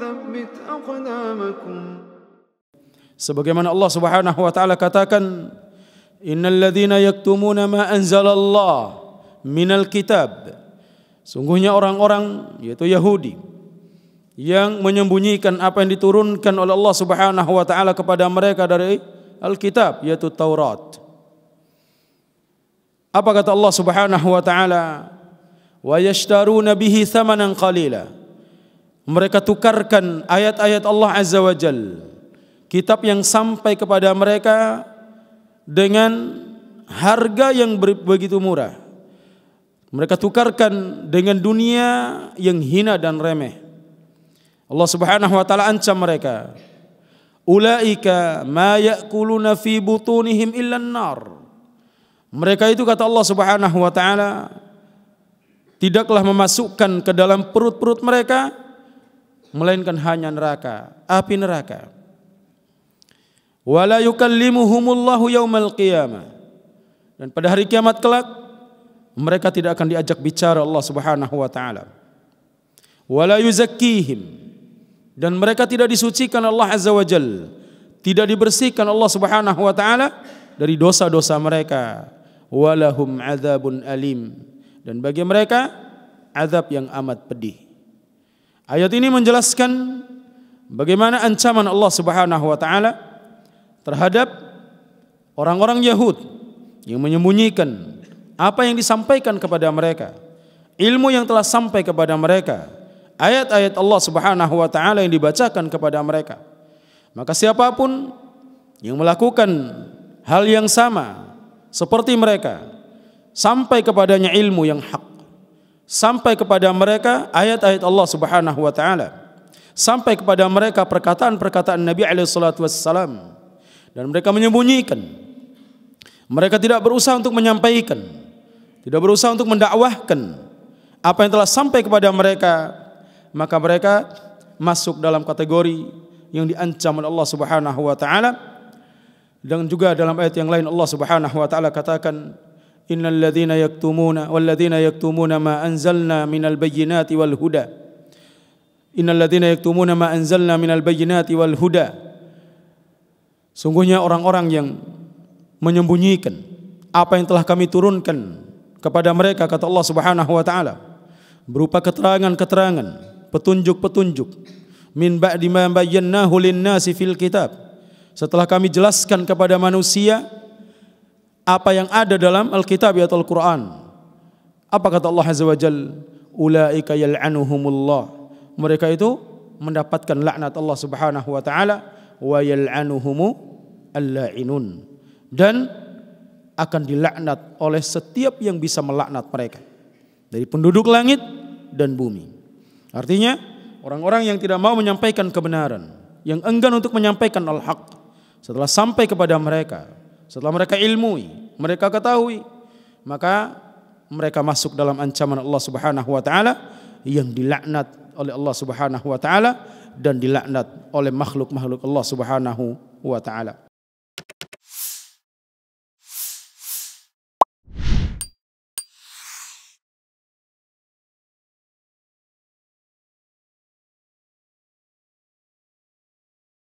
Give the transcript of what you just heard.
وثبت أقدامكم. Sebagaimana Allah Subhanahu wa taala katakan, innal ladzina yaktumuna ma anzalallah minal kitab. Sungguhnya orang-orang, yaitu Yahudi, yang menyembunyikan apa yang diturunkan oleh Allah Subhanahu wa taala kepada mereka dari Alkitab, yaitu Taurat. Apa kata Allah Subhanahu wa taala? Wa yashtaruna bihi thamanan qalila. Mereka tukarkan ayat-ayat Allah Azza wa Jalla, kitab yang sampai kepada mereka, dengan harga yang begitu murah. Mereka tukarkan dengan dunia yang hina dan remeh. Allah Subhanahu wa taala ancam mereka. Ulaika ma ya'kuluna fi butunihim illa an-nar. Mereka itu, kata Allah Subhanahu wa taala, tidaklah memasukkan ke dalam perut-perut mereka melainkan hanya neraka, api neraka. Wala yukallimuhumullahu yaumal qiyamah. Dan pada hari kiamat kelak mereka tidak akan diajak bicara Allah Subhanahu wa taala. Wala yuzakkihim, dan mereka tidak disucikan Allah Azza wa Jalla, tidak dibersihkan Allah Subhanahu wa taala dari dosa-dosa mereka. Walahum adzabun alim, dan bagi mereka azab yang amat pedih. Ayat ini menjelaskan bagaimana ancaman Allah Subhanahu wa taala terhadap orang-orang Yahud yang menyembunyikan apa yang disampaikan kepada mereka, ilmu yang telah sampai kepada mereka, ayat-ayat Allah Subhanahu wa taala yang dibacakan kepada mereka. Maka siapapun yang melakukan hal yang sama seperti mereka, sampai kepadanya ilmu yang hak, sampai kepada mereka ayat-ayat Allah Subhanahu wa taala, sampai kepada mereka perkataan-perkataan Nabi alaihi salatu wassalam, dan mereka menyembunyikan, mereka tidak berusaha untuk menyampaikan, tidak berusaha untuk mendakwahkan apa yang telah sampai kepada mereka, maka mereka masuk dalam kategori yang diancam oleh Allah Subhanahu wa taala. Dan juga dalam ayat yang lain Allah Subhanahu wa taala katakan, innal ladzina yaktumuna wal ladzina yaktumuna ma anzalna minal bayyinati wal huda. Innal ladzina yaktumuna ma anzalna minal bayyinati wal huda. Sungguhnya orang-orang yang menyembunyikan apa yang telah kami turunkan kepada mereka, kata Allah Subhanahu wa taala, berupa keterangan-keterangan, petunjuk-petunjuk, min ba'di ma bayyanahu lin-nasi fil kitab, setelah kami jelaskan kepada manusia apa yang ada dalam Alkitab, yaitu Al-Quran. Apa kata Allah Azza wa Jalla? Ulaika yal'anuhumullah. Mereka itu mendapatkan laknat Allah Subhanahu wa taala, wa yal'anuhumu al-la'inun, dan akan dilaknat oleh setiap yang bisa melaknat mereka dari penduduk langit dan bumi. Artinya orang-orang yang tidak mau menyampaikan kebenaran, yang enggan untuk menyampaikan al-haq, setelah sampai kepada mereka, setelah mereka ilmui, mereka ketahui, maka mereka masuk dalam ancaman Allah Subhanahu wa taala yang dilaknat oleh Allah Subhanahu wa taala dan dilaknat oleh makhluk-makhluk Allah Subhanahu wa taala.